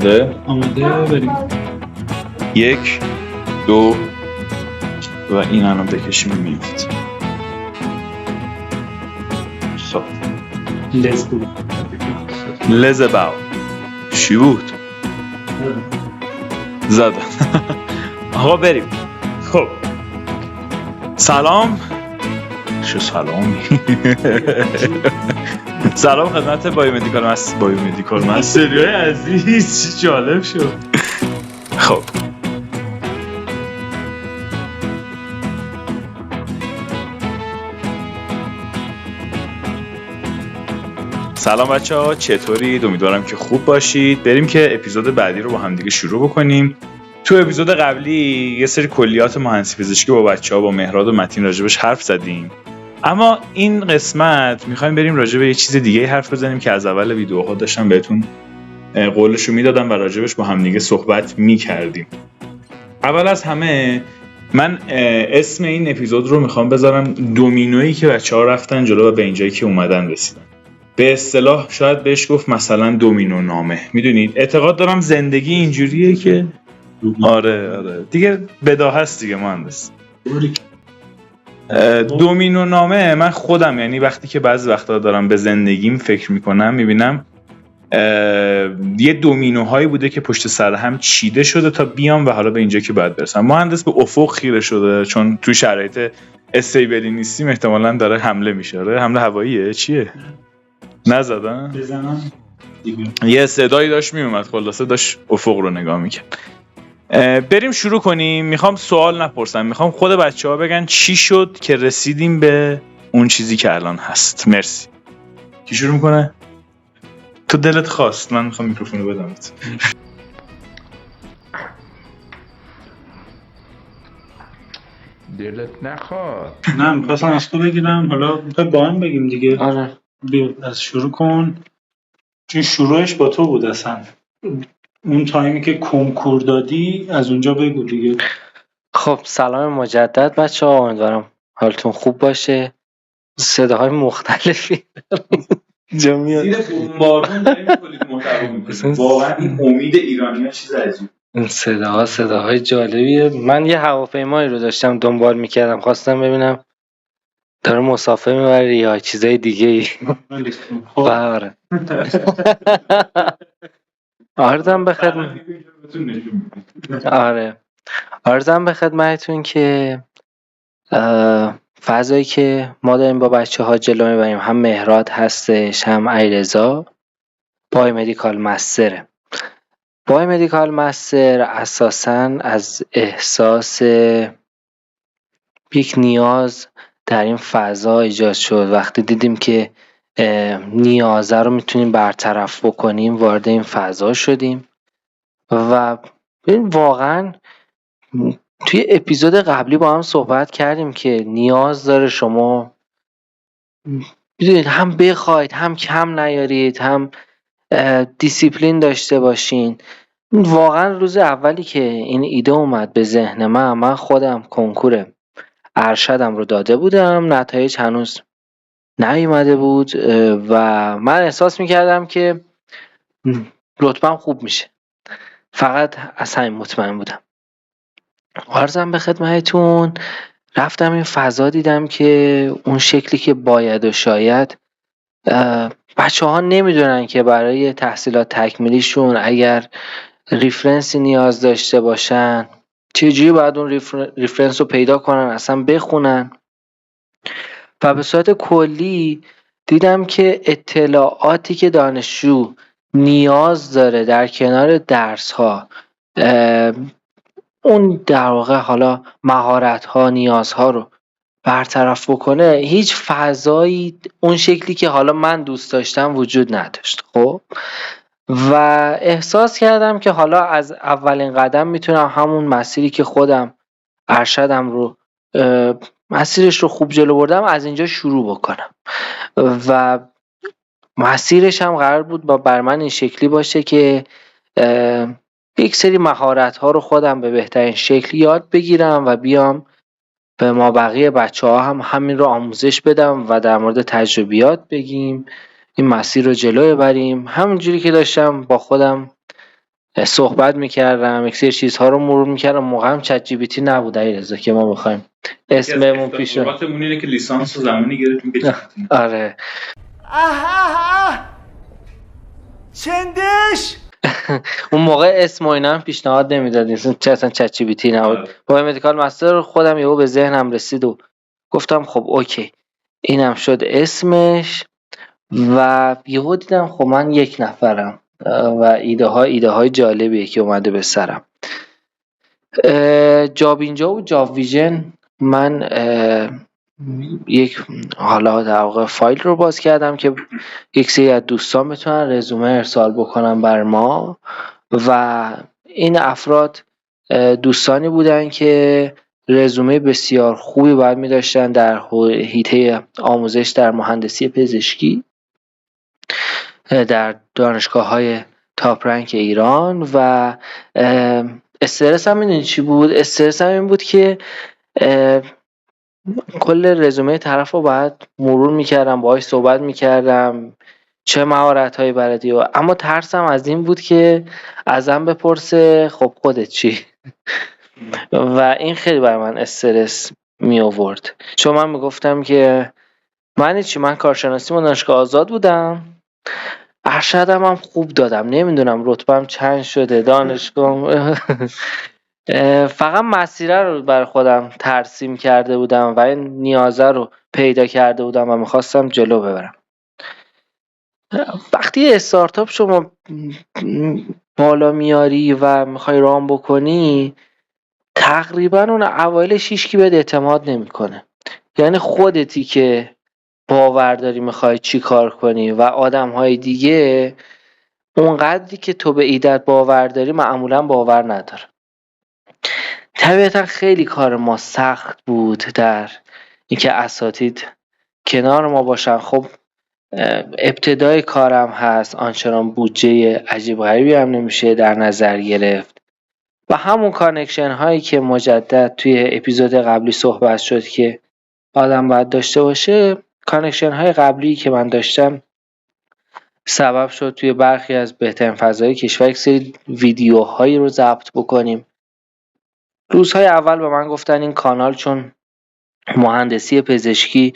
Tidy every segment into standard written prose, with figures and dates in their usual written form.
آماده؟ بریم. 1 2 و این الان بکشیم میفت. خب لزباو چی بود؟ زدن. آقا بریم. خب سلام. چه سلامی؟ سلام خدمت بایومدیکال مستری عزیز. چه جالب شد. خب سلام بچه‌ها، چطورید؟ امیدوارم که خوب باشید. بریم که اپیزود بعدی رو با هم دیگه شروع بکنیم. تو اپیزود قبلی یه سری کلیات مهندسی پزشکی با بچه‌ها با مهراد و متین راجبش حرف زدیم. اما این قسمت می‌خوایم بریم راجب یه چیز دیگه حرف بزنیم که از اول ویدیوها داشتم بهتون قولشو میدادم و راجبش با هم دیگه صحبت می‌کردیم. اول از همه من اسم این اپیزود رو می‌خوام بذارم دومینویی که بچه‌ها رفتن جلو و به اینجایی که اومدن رسیدن. به اصطلاح شاید بهش گفت مثلا دومینو نامه. میدونید اعتقاد دارم زندگی اینجوریه که آره دیگه بداهه است دیگه مهندس. دومینو نامه من خودم، یعنی وقتی که بعضی وقتا دارم به زندگیم فکر میکنم میبینم یه دومینوهایی بوده که پشت سر هم چیده شده تا بیام و حالا به اینجا که باید برسم. مهندس به افق خیره شده چون تو شرایط استیبلی نیستیم، احتمالاً داره حمله میشه. حمله هواییه چیه؟ نزدن؟ بزنم دیگه. یه صدایی داشت میومد، خلاصه داشت افق رو نگاه میکرد. بریم شروع کنیم. میخوام سوال نپرسم، میخوام خود بچه‌ها بگن چی شد که رسیدیم به اون چیزی که الان هست. مرسی. کی شروع میکنه؟ تو دلت خواست، من میخوام میکروفون رو بدمت. دلت نخواد. نه میخواستم از تو بگیرم، حالا میخوای با هم بگیم دیگه. آره بیا از شروع کن، چون شروعش با تو بود اصلا. اون تایمی که کنکور دادی از اونجا بگو دیگه. خب سلام مجدد بچه ها، امیدوارم حالتون خوب باشه. صداهای مختلفی جا میاد. زیر بمبارون داریم تولید محتوا میکنیم. واقعا این امید ایرانی‌ها چیز عجیب. این صداهای جالبیه. من یه هواپیمایی رو داشتم دنبال میکردم، خواستم ببینم داره مسافر میبره یا چیزای دیگه ای. خب آره عرضم به خدمتتون که فضایی که ما داریم با بچه ها جلو میبریم، هم مهراد هستش هم علیرضا، بایومدیکال مستره. بایومدیکال مستر اساساً از احساس یک نیاز در این فضا ایجاد شد. وقتی دیدیم که نیازه رو میتونیم برطرف بکنیم وارد این فضا شدیم و واقعاً توی اپیزود قبلی با هم صحبت کردیم که نیاز داره شما بدونید هم بخواید، هم کم نیارید، هم دیسیپلین داشته باشین. واقعا روز اولی که این ایده اومد به ذهن من خودم کنکور ارشدم رو داده بودم، نتایج هنوز نیومده بود و من احساس میکردم که رتبه‌ام خوب میشه، فقط از همین مطمئن بودم. عرضم به خدمتتون رفتم این فضا، دیدم که اون شکلی که باید و شاید بچه ها نمیدونن که برای تحصیلات تکمیلیشون اگر ریفرنسی نیاز داشته باشن چجوری باید اون ریفرنس رو پیدا کنن، اصلا بخونن. و به صورت کلی دیدم که اطلاعاتی که دانشجو نیاز داره در کنار درس ها، اون در واقع حالا مهارت ها نیازها رو برطرف بکنه، هیچ فضایی اون شکلی که حالا من دوست داشتم وجود نداشت. خب و احساس کردم که حالا از اولین قدم میتونم همون مسیری که خودم ارشدم رو مسیرش رو خوب جلو بردم از اینجا شروع بکنم و مسیرش هم قرار بود بر من این شکلی باشه که یک سری مهارت ها رو خودم به بهترین شکل یاد بگیرم و بیام به ما بقیه بچه ها هم همین رو آموزش بدم و در مورد تجربیات بگیم، این مسیر رو جلو ببریم. همونجوری که داشتم با خودم صحبت میکردم، یک سری چیزها رو مرور میکردم. موقع هم چت جی پی تی نبود علیرضا که ما بخوایم اسممون پیش افتخاراتمون اینه که لیسانس رو زمانی گرفتیم که آره چندش اون موقع اسم و اینا هم پیشنهاد نمیدادیم، چه اصلا چت جی پی تی نبود. با مدیکال مستر خودم یهو به ذهنم رسید و گفتم خب اوکی اینم شد اسمش. و یهو دیدم خب من یک نفرم و ایده های جالبیه که اومده به سرم. جاب اینجا و جاب ویژن من یک حالا در واقع فایل رو باز کردم که یک سری از دوستان بتونن رزومه ارسال بکنن بر ما و این افراد دوستانی بودن که رزومه بسیار خوبی باید می داشتن در حیطه آموزش در مهندسی پزشکی در دانشگاه‌های تاپ رنک ایران. و استرس هم میدونی چی بود؟ استرس هم این بود که کل رزومه طرف رو باید مرور میکردم، باهاش صحبت میکردم چه مهارت‌هایی بلدی اما ترسم از این بود که ازم بپرسه خب خودت چی؟ و این خیلی برای من استرس می آورد، چون من میگفتم که من کارشناسی دانشگاه آزاد بودم، ارشدم هم خوب دادم، نمیدونم رتبم چند شده دانشگاه فقط مسیره رو بر خودم ترسیم کرده بودم و این نیازه رو پیدا کرده بودم و میخواستم جلو ببرم. وقتی استارتاپ شما بالا میاری و میخوای رام بکنی تقریبا اون اوایلش هیچکی بهت اعتماد نمیکنه، یعنی خودتی که باور داری میخوای چی کار کنی و آدمهای دیگه اونقدری که تو به ایدت باور داری معمولا باور نداره. طبیعتا خیلی کار ما سخت بود در اینکه اساتید کنار ما باشن. خب ابتدای کارم هست، آنچنان بودجه عجیب غریبی هم نمیشه در نظر گرفت و همون کانکشن هایی که مجدد توی اپیزود قبلی صحبت شد که آدم باید داشته باشه، کانکشن های قبلی که من داشتم سبب شد توی برخی از بهترین فضای کشور یک سری ویدیوهایی رو ضبط بکنیم. روزهای اول به من گفتن این کانال چون مهندسی پزشکی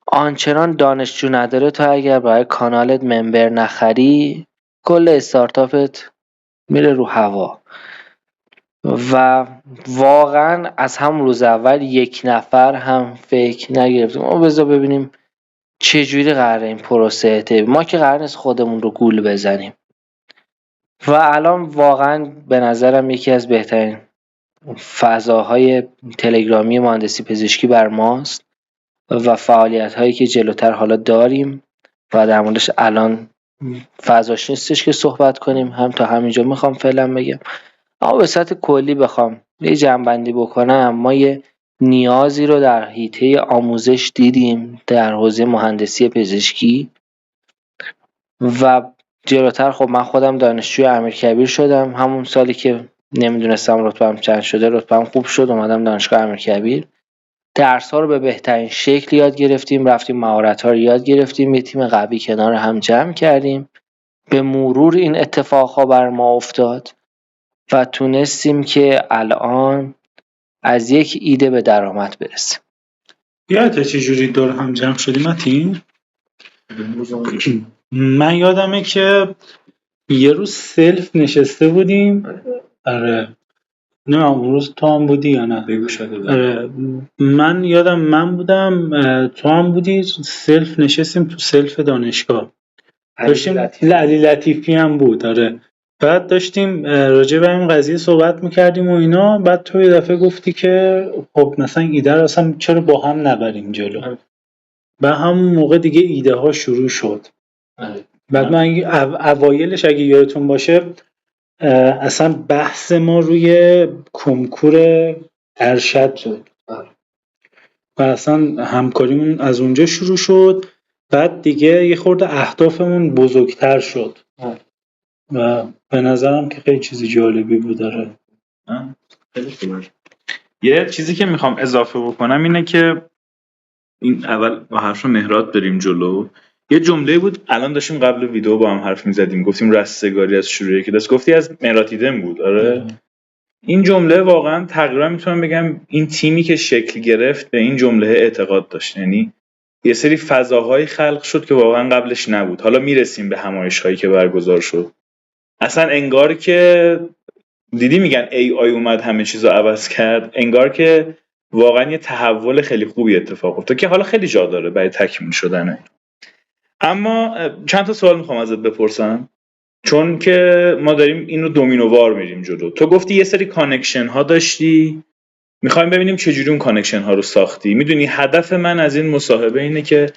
آنچنان دانشجو نداره، تو اگر برای کانالت ممبر نخری کل استارتاپت میره رو هوا. و واقعا از هم روز اول یک نفر هم فکر نگرفتیم ما بذار ببینیم چجوری قراره این پروسه ما که قرار نیست خودمون رو گول بزنیم. و الان واقعا به نظرم یکی از بهترین فضاهای تلگرامی مهندسی پزشکی بر ماست و فعالیت هایی که جلوتر حالا داریم و در موردش الان فضاش نیستش که صحبت کنیم، هم تا همینجا میخوام فعلا بگم. اما به سطح کلی بخوام یه جمع‌بندی بکنم، ما یه نیازی رو در حیطه آموزش دیدیم در حوزه مهندسی پزشکی و جلوتر خب من خودم دانشجوی امیرکبیر شدم، همون سالی که نمیدونستم رتبه‌ام چند شده رتبه‌ام خوب شد، اومدم دانشگاه امیرکبیر، درس‌ها رو به بهترین شکل یاد گرفتیم، رفتیم مهارت‌ها رو یاد گرفتیم، یه تیم قوی کنار هم جمع کردیم. به مرور این اتفاق‌ها بر ما افتاد و تونستیم که الان از یک ایده به درآمد برسیم. یادت چجوری دور هم جمع شدیم متین؟ من یادمه که یه روز سلف نشسته بودیم. آره نه اون روز تو هم بودی یا نه؟ بگو شده. آره من یادم من بودم، تو هم بودی، سلف نشستیم تو سلف دانشگاه داشتیم، علی لطیفی هم بود. آره بعد داشتیم راجع به این قضیه صحبت میکردیم و اینا، بعد تو یه دفعه گفتی که خب مثلا ایده رو اصلا چرا با هم نبریم جلو. و همون موقع دیگه ایده ها شروع شد. بعد من اوایلش اگه یادتون باشه اصلا بحث ما روی کنکور ارشد شد و اصلا همکاریمون از اونجا شروع شد. بعد دیگه یه خورده اهدافمون بزرگتر شد و به نظرم که خیلی چیزی جالبی بود. داره خیلی خوبه. یه چیزی که میخوام اضافه بکنم اینه که این اول با حرف مهراد بریم جلو، یه جمله بود الان داشتیم قبل ویدیو با هم حرف میزدیم، گفتیم رستگاری از شروع کلاس، گفتی از مراتیدن بود. آره این جمله واقعا تقریبا میتونم بگم این تیمی که شکل گرفت به این جمله اعتقاد داشت، یعنی یه سری فضاهای خلق شد که واقعا قبلش نبود. حالا میرسیم به همایش‌هایی که برگزار شد. اصلا انگار که دیدی میگن AI اومد همه چیزو عوض کرد، انگار که واقعا یه تحول خیلی خوبی اتفاق افتاد که حالا خیلی جا داره برای تکمیل شدنه. اما چند تا سوال میخوام ازت بپرسم، چون که ما داریم اینو دومینووار میریم جلو. تو گفتی یه سری کانکشن ها داشتی، میخوایم ببینیم چجوری اون کانکشن ها رو ساختی. میدونی هدف من از این مصاحبه اینه که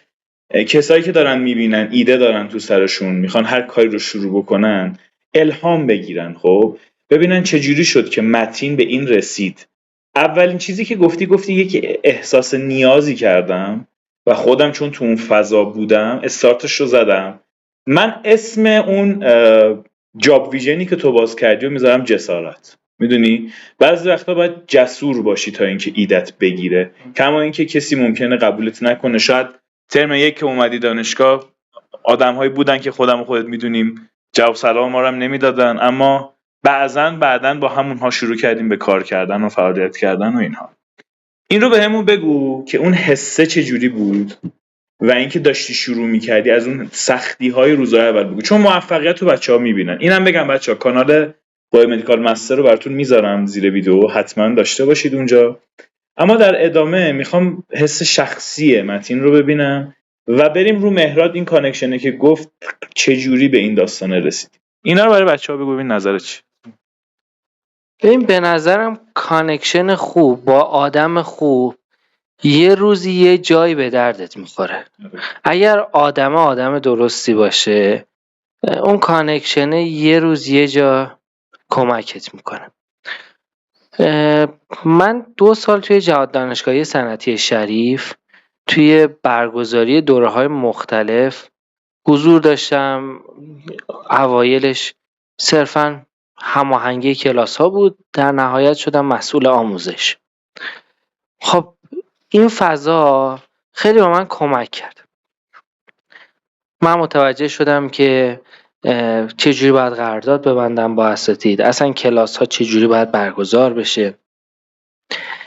کسایی که دارن میبینن ایده دارن تو سرشون، میخوان هر کاری رو شروع بکنن، الهام بگیرن، خب ببینن چجوری شد که متین به این رسید. اولین چیزی که گفتی یک احساس نیازی کردم و خودم چون تو اون فضا بودم استارتش رو زدم. من اسم اون جاب ویژنی که تو باز کردی رو میذارم جسارت. میدونی بعضی وقتا باید جسور باشی تا اینکه ایدت بگیره، کما اینکه کسی ممکنه قبولت نکنه. شاید ترم یک که اومدی دانشگاه آدم‌هایی بودن که خودت میدونیم جواب سلام ما رو هم نمیدادن، اما بعداً با همونها شروع کردیم به کار کردن و فعالیت کردن و اینها. این رو بهمون بگو که اون حسه چجوری بود و اینکه داشتی شروع میکردی از اون سختی‌های روزهای اول بگو، چون موفقیت رو بچه‌ها میبینن. اینم بگم بچه‌ها کانال بایومدیکال مستر رو براتون میذارم زیر ویدیو، حتما داشته باشید اونجا. اما در ادامه میخوام حس شخصی متین رو ببینم و بریم رو مهراد این کانکشنه که گفت چجوری به این داستان رسید. اینا رو برای بچه‌ها بگو ببین نظرت چیه. ببین به نظرم کانکشن خوب با آدم خوب یه روزی یه جایی به دردت میخوره. اگر آدم درستی باشه اون کانکشن یه روز یه جا کمکت میکنه. من 2 سال توی جهاد دانشگاهی صنعتی شریف توی برگزاری دوره‌های مختلف حضور داشتم. اوایلش صرفاً هماهنگی کلاس‌ها بود، در نهایت شدم مسئول آموزش. خب این فضا خیلی به من کمک کرد. من متوجه شدم که چجوری باید قرارداد ببندم با اساتید، اصلا کلاس ها چجوری باید برگزار بشه.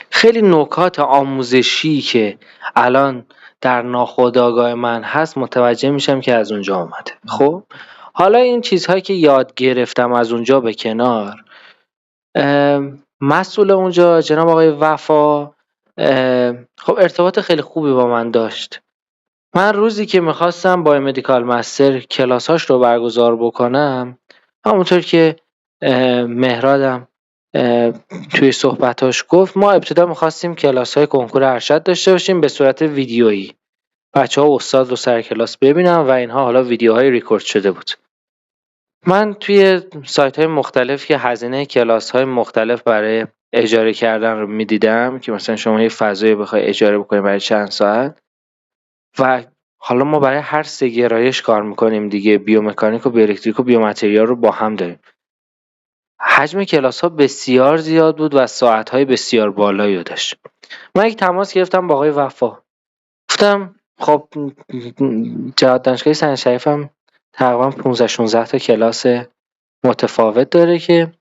خیلی نکات آموزشی که الان در ناخودآگاه من هست متوجه میشم که از اونجا آمده. خب حالا این چیزهایی که یاد گرفتم از اونجا به کنار، مسئول اونجا جناب آقای وفا خب ارتباط خیلی خوبی با من داشت. من روزی که میخواستم بایومدیکال مستر کلاساش رو برگزار بکنم، همونطور که مهرادم توی صحبتاش گفت، ما ابتدا میخواستیم کلاس‌های کنکور ارشد داشته باشیم به صورت ویدیویی، بچه‌ها استاد رو سر کلاس ببینن و اینها. حالا ویدیوهای ریکورد شده بود. من توی سایت‌های مختلف که هزینه کلاس‌های مختلف برای اجاره کردن رو میدیدم که مثلا شما یه فضایی بخوای اجاره بکنی برای چند ساعت، و حالا ما برای هر 3 گرایش کار میکنیم دیگه، بیومکانیک و بیوالکتریک و بیومتریال رو با هم داریم. حجم کلاس ها بسیار زیاد بود و ساعت های بسیار بالایی رو داشت. من یک تماس گرفتم با آقای وفا، گفتم خب جهاد دانشگاهی صنعتی شریف هم تقریبا 15-16 تا کلاس متفاوت داره که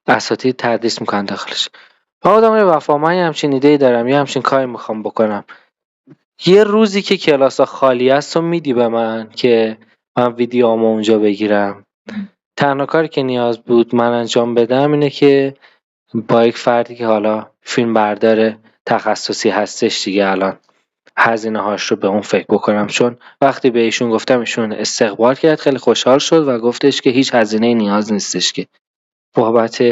اساتید تدریس میکنن داخلش. آقای وفا من یه همچین ایده‌ای دارم، یه همچین کاری میخوام بکنم، یه روزی که کلاس ها خالی است و میدی به من که من ویدیوامو اونجا بگیرم. تنها کاری که نیاز بود من انجام بدم اینه که با یک فردی که حالا فیلم بردار تخصصی هستش دیگه الان هزینه هاش رو به اون فکر بکنم، چون وقتی به ایشون گفتم ایشون استقبال کرد، خیلی خوشحال شد و گفتش که هیچ هزینه نیاز نیستش که بابت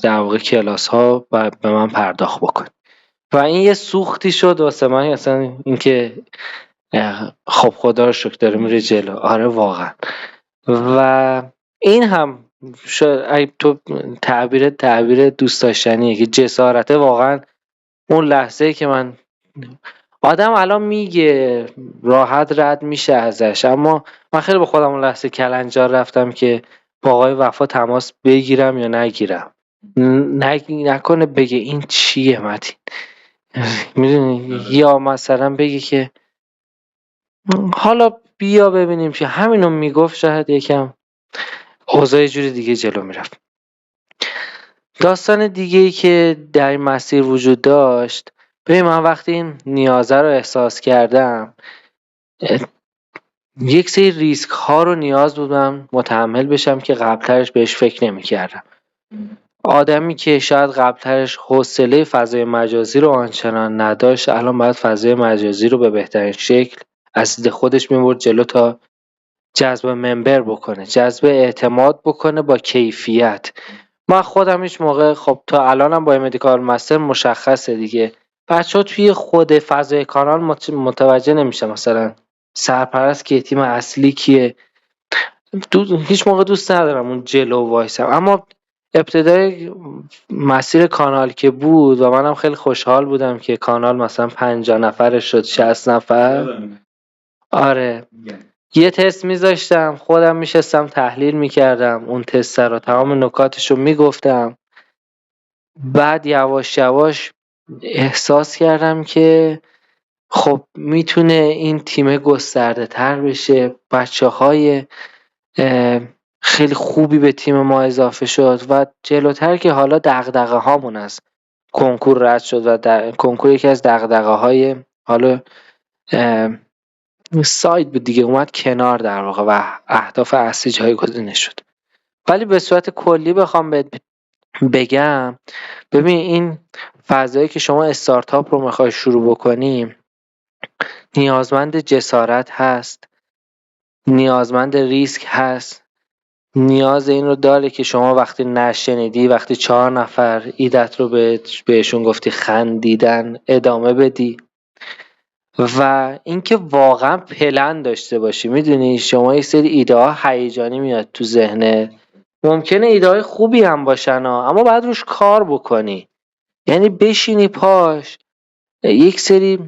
در واقع کلاس ها به من پرداخت بکن. و این یه سوختی شد واسه من، اصلا اینکه خب خدا رو شکر داره میره جلو. آره واقعا. و این هم اگه تو تعبیر دوست داشتنیه که جسارته. واقعا اون لحظه که من آدم الان میگه راحت رد میشه ازش، اما من خیلی به خودم اون لحظه کلنجار رفتم که با آقای وفا تماس بگیرم یا نگیرم. نکنه بگه این چیه متین، میدونی، یا مثلا بگه که حالا بیا ببینیم که همینو میگفت شاید یکم اوضاع یه جوری دیگه جلو میرفت. داستان دیگه ای که در این مسیر وجود داشت، ببین من وقتی این نیازه رو احساس کردم اه، یک سری ریسک ها رو نیاز بودم متحمل بشم که قبلترش بهش فکر نمی کردم. آدمی که شاید قبلترش حوصله فضای مجازی رو آنچنان نداشت، الان باید فضای مجازی رو به بهترین شکل از دید خودش میبرد جلو تا جذب ممبر بکنه، جذب اعتماد بکنه با کیفیت. من خودم هیچ موقع، خب تا الانم با مدیکال مستر مشخصه دیگه، بچه ها توی خود فضای کانال متوجه نمیشه مثلا سرپرست کیه، تیم اصلی کیه. هیچ موقع دوست ندارم اون جلو وایسم، اما ابتدای مسیر کانال که بود و منم خیلی خوشحال بودم که کانال مثلا 50 نفرش شد 60 نفر. آره یه تست میذاشتم خودم میشستم تحلیل میکردم اون تست رو، تمام نکاتش رو میگفتم. بعد یواش یواش احساس کردم که خب میتونه این تیم گسترده تر بشه، بچه های خیلی خوبی به تیم ما اضافه شد و جلوتر که حالا دغدغه هامون از کنکور رد شد و کنکور یکی از دغدغه های حالا ساید بود دیگه، اومد کنار در واقع و اهداف اصلی جایگزین شد. ولی به صورت کلی بخوام بگم، ببین این فضایی که شما استارتاپ رو میخوای شروع بکنی نیازمند جسارت هست، نیازمند ریسک هست، نیاز این رو داره که شما وقتی نشنیدی، وقتی 4 نفر ایدت رو بهشون گفتی خندیدن، ادامه بدی و اینکه واقعا پلن داشته باشی. میدونی شما یه سری ایده ها هیجانی میاد تو ذهنت، ممکنه ایده های خوبی هم باشن اما باید روش کار بکنی، یعنی بشینی پاش یک سری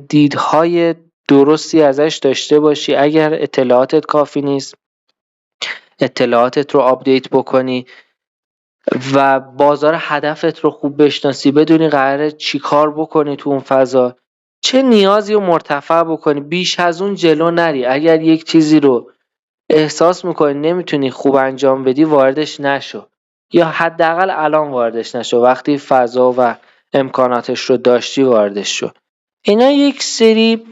دیدهای درستی ازش داشته باشی. اگر اطلاعاتت کافی نیست اطلاعاتت رو آپدیت بکنی و بازار هدفت رو خوب بشناسی، بدونی قراره چی کار بکنی تو اون فضا، چه نیازی رو مرتفع بکنی، بیش از اون جلو نری. اگر یک چیزی رو احساس میکنی نمیتونی خوب انجام بدی واردش نشو، یا حداقل الان واردش نشو، وقتی فضا و امکاناتش رو داشتی واردش شو. اینا یک سری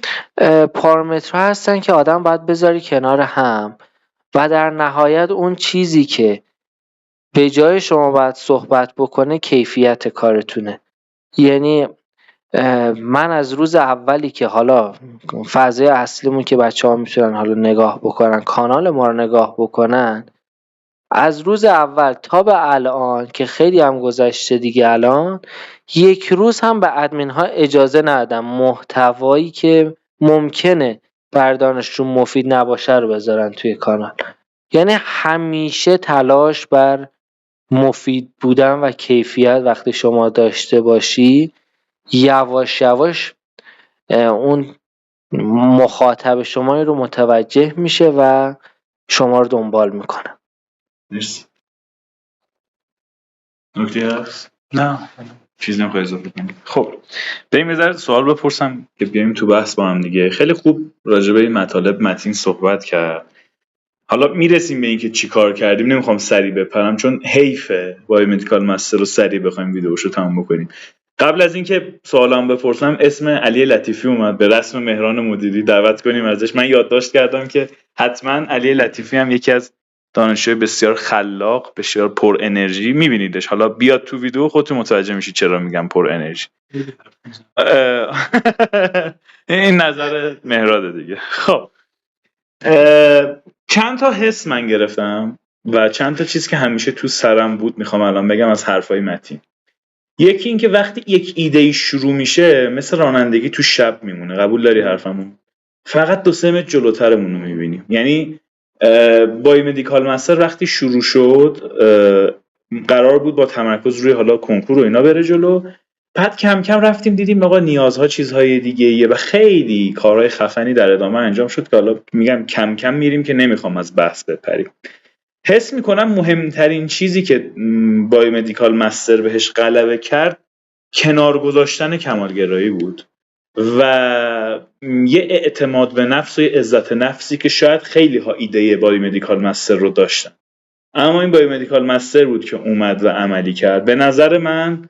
پارامترها هستن که آدم باید بذاری کنار هم و در نهایت اون چیزی که به جای شما باید صحبت بکنه کیفیت کارتونه. یعنی من از روز اولی که حالا فضای اصلیمون که بچه ها میتونن حالا نگاه بکنن، کانال ما رو نگاه بکنن، از روز اول تا به الان که خیلی هم گذشته دیگه، الان یک روز هم به ادمین ها اجازه ندادم محتوایی که ممکنه بر دانشجو مفید نباشه رو بذارن توی کانال. یعنی همیشه تلاش بر مفید بودن و کیفیت وقتی شما داشته باشی، یواش یواش اون مخاطب شما رو متوجه میشه و شما رو دنبال میکنه. مرسی. نکته هست؟ نه چیزی نمیخوای اضافه کنی؟ خب بریم یه ذره سوال بپرسم که بیایم تو بحث با هم دیگه. خیلی خوب راجع به این مطالب متین صحبت کرد. حالا میرسیم به اینکه چی کار کردیم. نمیخوام سریع بپرم چون حیفه با مدیکال مستر رو سریع بخوایم ویدیوشو تموم بکنیم. قبل از اینکه سوالام بپرسم، اسم علی لطیفی اومد، به رسم مهران مدیری دعوت کنیم ازش. من یادداشت کردم که حتما علی لطیفی هم یکی از دانشجوی بسیار خلاق، بسیار پر انرژی، میبینیدش. حالا بیاد تو ویدیو خودتون متوجه میشید چرا میگم پر انرژی. این نظر مهراده دیگه. خب چند تا حس من گرفتم و چند تا چیز که همیشه تو سرم بود میخوام الان بگم از حرفای متین. یکی این که وقتی یک ایده شروع میشه مثل رانندگی تو شب میمونه. قبول داری حرفمون؟ فقط 2-3 متر جلوترمون رو میبینیم. یعنی با مدیکال مستر وقتی شروع شد قرار بود با تمرکز روی حالا کنکور و اینا بره جلو، بعد کم کم رفتیم دیدیم آقا نیازها چیزهای دیگه ایه و خیلی کارهای خفنی در ادامه انجام شد که حالا میگم کم کم میریم که نمیخوام از بحث بپریم. حس میکنم مهمترین چیزی که با مدیکال مستر بهش غلبه کرد کنار گذاشتن کمالگرایی بود. و یه اعتماد به نفس و یه عزت نفسی که شاید خیلی ها ایده بایومدیکال مستر رو داشتن، اما این بایومدیکال مستر بود که اومد و عملی کرد. به نظر من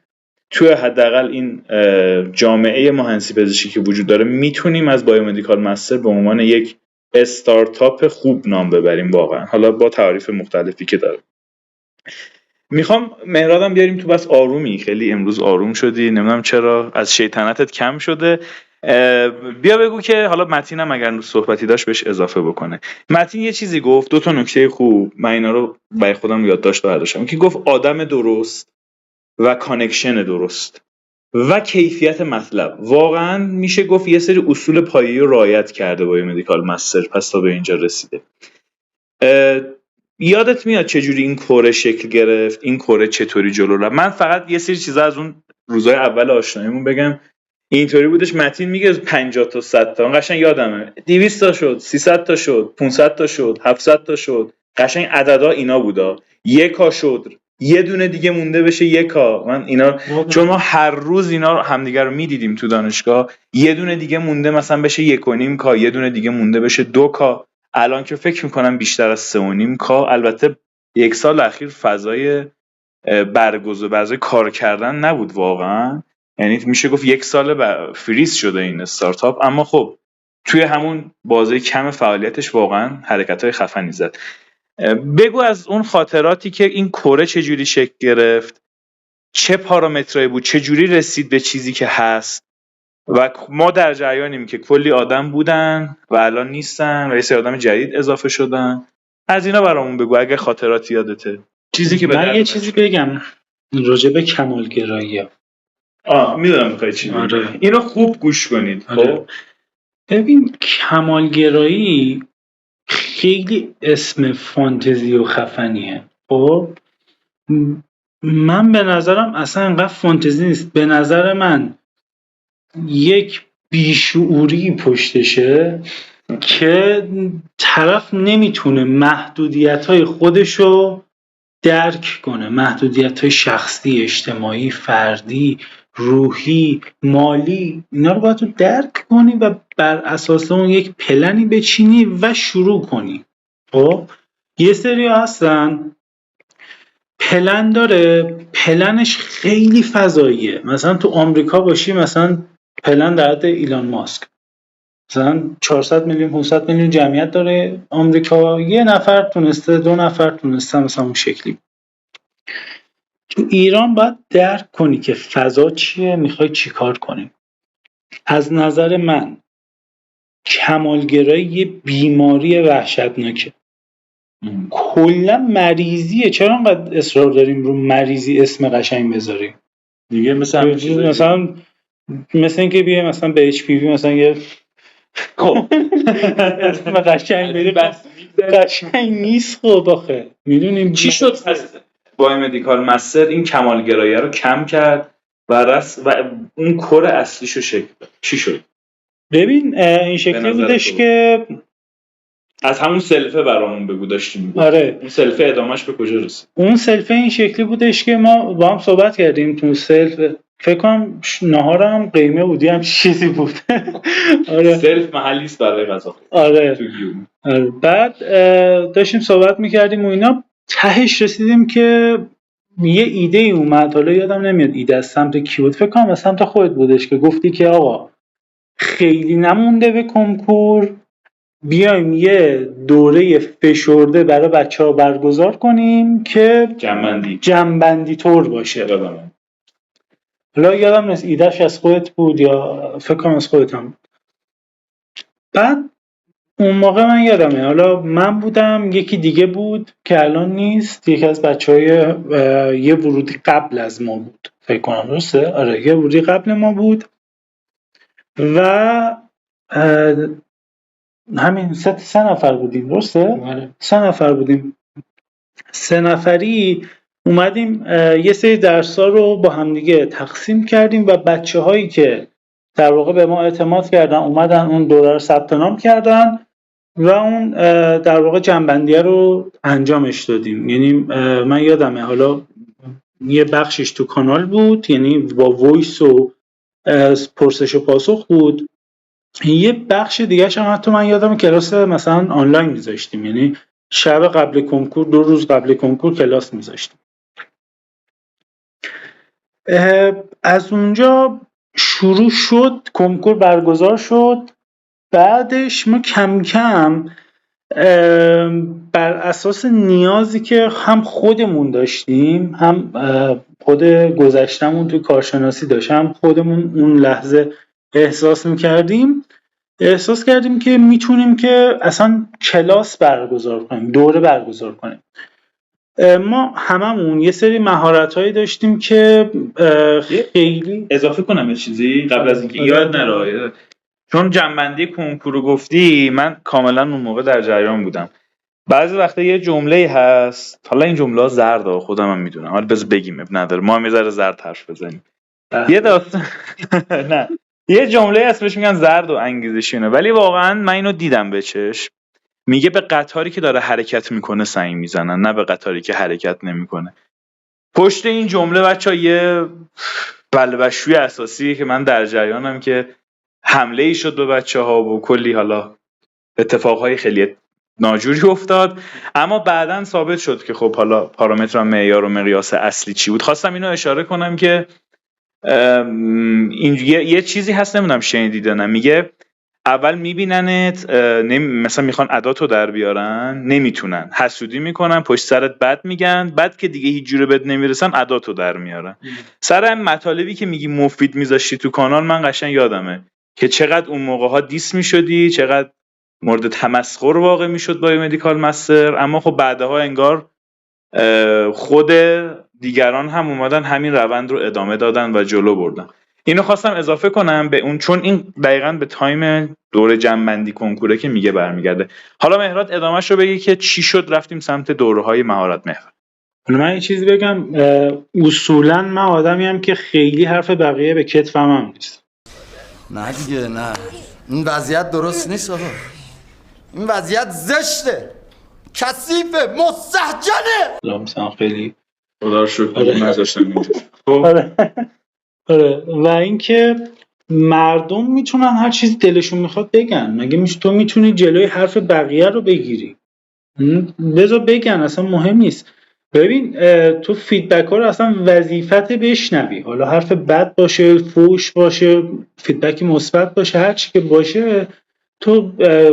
توی حداقل این جامعه مهندسی پزشکی که وجود داره میتونیم از بایومدیکال مستر به عنوان یک استارتاپ خوب نام ببریم واقعا، حالا با تعریف مختلفی که داره. میخوام مهرادم بیاریم تو، بس آرومی، خیلی امروز آروم شدی، نمیدونم چرا، از شیطنتت کم شده. بیا بگو که حالا متینم اگر صحبتی داشت بهش اضافه بکنه. متین یه چیزی گفت، 2 نکته خوب، من اینا رو برای خودم یادداشت برداشتم، که گفت آدم درست و کانکشن درست و کیفیت مطلب. واقعا میشه گفت یه سری اصول پایه‌ای رو رعایت کرده با مدیکال مستر، پس تا به اینجا رسیده. یادت میاد چجوری این کوره شکل گرفت، این کوره چطوری جلو رفت؟ من فقط یه سری چیزا از اون روزای اول آشناییمون بگم. اینطوری بودش، متین میگه 50 تا 100 تا، قشنگ یادمه 200 تا شد، 300 تا شد، 500 تا شد، 700 تا شد، قشنگ عددا اینا بودا. 1 شد، یه دونه دیگه مونده بشه 1. من اینا چون ما هر روز اینا رو همدیگه رو میدیدیم تو دانشگاه، یه دونه دیگه مونده مثلا بشه 1.5 یه دونه دیگه مونده بشه 2. الان که فکر میکنم بیشتر از 3.5. البته 1 سال اخیر فضای برگزار کار کردن نبود واقعا، یعنی میشه گفت 1 سال فریز شده این استارتاپ، اما خب توی همون بازه کم فعالیتش واقعا حرکت‌های خفنی زد. بگو از اون خاطراتی که این کوره چجوری شکل گرفت، چه پارامترایی بود، چجوری رسید به چیزی که هست، و ما در جریانیم که کلی آدم بودن و الان نیستن و یه سری آدم جدید اضافه شدن. از اینا برامون بگو اگه خاطراتی یادته. چیزی که من یه چیزی بگم راجع به کمالگرایی. میدونم میخوای چی بگی. آره. اینو خوب گوش کنید. آره. خب ببین کمالگرایی خیلی اسم فانتزی و خفنیه. خب من به نظرم اصلا انقدر فانتزی نیست. به نظر من یک بیشعوری پشتشه که طرف نمیتونه محدودیت‌های خودشو درک کنه، محدودیت‌های شخصی، اجتماعی، فردی، روحی، مالی، اینا رو باید تو درک کنی و بر اساس اون یک پلنی بچینی و شروع کنی. خب یه سری هستن پلن داره، پلنش خیلی فضاییه. مثلا تو آمریکا باشی، مثلا پلن در حد ایلان ماسک، مثلا 400 میلیون 500 میلیون جمعیت داره آمریکا، 1 نفر تونسته 2 نفر تونسته مثلا اون شکلی. تو ایران باید درک کنی که فضا چیه، میخوای چی کار کنی. از نظر من کمالگرایی یه بیماری وحشتناکه، کلا مریضیه. چرا انقدر اصرار داریم رو مریضی اسم قشنگ بذاریم دیگه؟ مثلا مثل اینکه بیه مثلا به HPV مثلا یه اسم قشنگ بری، بس قشنگ نیست. خب آخه میدونیم چی شد با مدیکال مستر این کمالگرایی رو کم کرد و اون کور اصلیشو شکل داد؟ چی شد؟ ببین این شکلی بودش که از همون سلفه برامون بگو داشتیم. آره اون سلفه ادامهش به کجا رسید؟ اون سلفه این شکلی بودش که ما با هم صحبت کردیم تو سلف، فکر کنم ناهارم قیمه بودی هم چیزی بود. آره سلف محلی است برای غذا. آره. بعد داشتیم صحبت میکردیم و اینا، تهش رسیدیم که یه ایده ای اومد، حالا یادم نمیاد ایده از سمت کی بود، فکر کنم از سمت خودت بودش که گفتی که آقا خیلی نمونده به کنکور، بیایم یه دوره فشرده برای بچه‌ها برگزار کنیم که جنبندی طور باشه. حالا یادم نیست ایدهش از خودت بود یا فکر کنم از خودت هم. بعد اون موقع من یادمه، حالا من بودم، یکی دیگه بود که الان نیست، یکی از بچهای یه ورودی قبل از ما بود فکر کنم، درسته؟ آره یه ورودی قبل ما بود و همین 3 نفر بودیم، درسته؟ 3 نفر بودیم. 3 نفری اومدیم یه سری درس‌ها رو با همدیگه تقسیم کردیم و بچه‌هایی که در واقع به ما اعتماد کردن اومدن اون دوره رو ثبت نام کردن و اون در واقع جنبندیه رو انجامش دادیم. یعنی من یادمه، حالا یه بخشش تو کانال بود، یعنی با وایس و پرسش و پاسخ بود. یه بخش دیگه هم حتی من یادم کلاس مثلا آنلاین میذاشتیم، یعنی شب قبل کنکور 2 روز قبل کنکور کلاس میذاشتیم. از اونجا شروع شد، کنکور برگزار شد. بعدش ما کم کم بر اساس نیازی که هم خودمون داشتیم، هم خود گذشتمون توی کارشناسی داشت، هم خودمون اون لحظه احساس کردیم که میتونیم که اصلا کلاس برگزار کنیم، دوره برگزار کنیم. ما هممون یه سری مهارت‌هایی داشتیم که خیلی اضافه کنم یه چیزی قبل از اینکه یاد نره، چون جنبندی کنکور رو گفتی من کاملا اون موقع در جریان بودم. بعضی وقتا یه جمله هست، حالا این جمله ها زرده، خودم هم میدونم، حالا بذار بگیم اب نداره، ما هم یه ذره زرد حرف بزنیم. یه داستان نه، یه جمله هست بهش میگن زرد و انگیزشینه، ولی واقعا من اینو دیدم به چشم. میگه به قطاری که داره حرکت میکنه سنگ میزنن، نه به قطاری که حرکت نمیکنه. پشت این جمله بچه‌ها یه بلبشوی اساسی که من در جریانم که حمله ای شد به بچه‌ها و کلی حالا اتفاقهای خیلی ناجوری افتاد، اما بعداً ثابت شد که خب حالا پارامتر و معیار و مقیاس اصلی چی بود. خواستم اینو اشاره کنم که این یه چیزی هست، نمیدونم شنیدید یا نه، میگه اول میبیننت مثلا میخوان عداتو در بیارن، نمیتونن، حسودی میکنن، پشت سرت بد میگن، بعد که دیگه هیچ جوره بد نمیرسن عداتو در میارن. سر هم مطالبی که میگی مفید میذاشتی تو کانال، من قشنگ یادمه که چقدر اون موقع ها دیس میشدی، چقدر مورد تمسخر واقع میشد با مدیکال مستر، اما خب بعدها انگار خود دیگران هم اومدن همین روند رو ادامه دادن و جلو بردن. اینو خواستم اضافه کنم به اون، چون این دقیقاً به تایم دوره جنبندی کنکوره که میگه برمیگرده. حالا مهراد ادامهش رو بگی که چی شد رفتیم سمت دوره‌های مهارت محور. من یه چیزی بگم، اصولاً من آدمیم که خیلی حرف بقیه به کتفم هم نیست. نه دیگه نه، این وضعیت درست نیست آقا، این وضعیت زشته، کثیفه، مستهجنه. لامسان خیلی خدا رو شکر نذاشتم اینجا. آره. و اینکه مردم میتونن هر چیز دلشون میخواد بگن، مگه تو میتونی جلوی حرف بقیه رو بگیری؟ بذار بگن، اصلا مهم نیست. ببین تو فیدبک ها رو اصلا وظیفت بشنوی، حالا حرف بد باشه، فوش باشه، فیدبک مثبت باشه، هر چی که باشه تو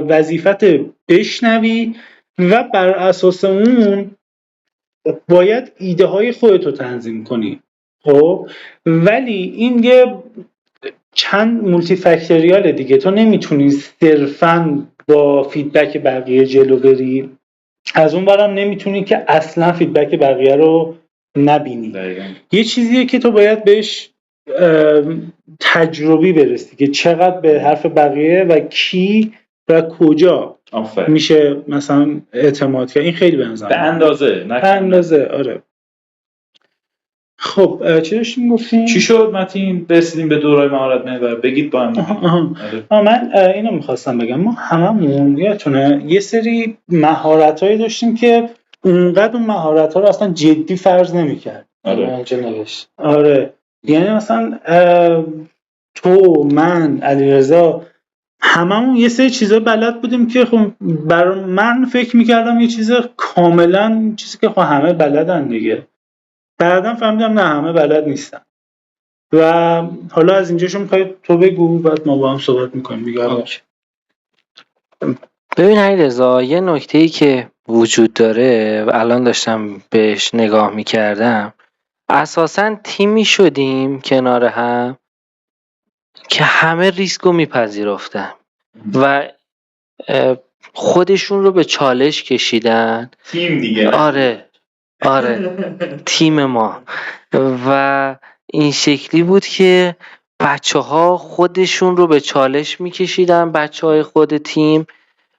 وظیفت بشنوی و بر اساس اون باید ایده های خودتو تنظیم کنی. خب ولی این یه چند مولتی فکتوریاله دیگه، تو نمیتونی صرفاً با فیدبک بقیه جلو بری، از اون برم نمیتونی که اصلا فیدبک بقیه رو نبینی. یه چیزیه که تو باید بهش تجربی برسی که چقدر به حرف بقیه و کی و کجا میشه مثلا اعتماد کرد. این خیلی به نظر به اندازه. آره. خب چی داشتیم گفتیم؟ چی شد متین رسیدیم به دورهای مهارت محور؟ بگید با هم. من اینو میخواستم بگم، ما هممون یادتونه یه سری مهارت‌هایی داشتیم که اونقدر اون مهارت‌ها رو اصلا جدی فرض نمی‌کرد. آره یعنی مثلا تو، من، علیرضا، هممون یه سری چیزا بلد بودیم که خب برای من فکر می‌کردم یه چیز کاملا چیزی که خب همه بلدن دیگه. بعداً فهمیدم نه، همه بلد نیستن. و حالا از اینجاشو میخوای تو بگو، بعد ما با هم صحبت میکنیم دیگه. ببین علیرضا، یه نکته‌ای که وجود داره و الان داشتم بهش نگاه میکردم، اساساً تیمی شدیم کنار هم که همه ریسکو میپذیرفتن و خودشون رو به چالش کشیدن. تیم دیگه. آره تیم ما. و این شکلی بود که بچه‌ها خودشون رو به چالش میکشیدن، بچه‌های خود تیم،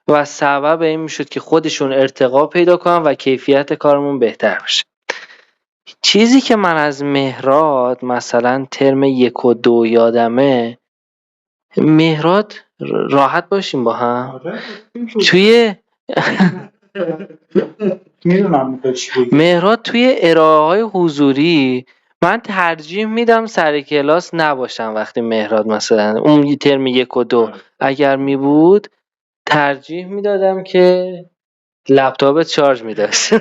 و سبب این میشد که خودشون ارتقا پیدا کنن و کیفیت کارمون بهتر بشه. چیزی که من از مهراد مثلا ترم 1 و 2 یادمه، مهراد راحت باشیم با هم توی مهراد توی ارائه‌های حضوری من ترجیح میدم سر کلاس نباشم وقتی مهراد مثلا اون ترم 1 و 2 اگر می بود ترجیح میدادم که لپتاپت شارژ می‌داشت.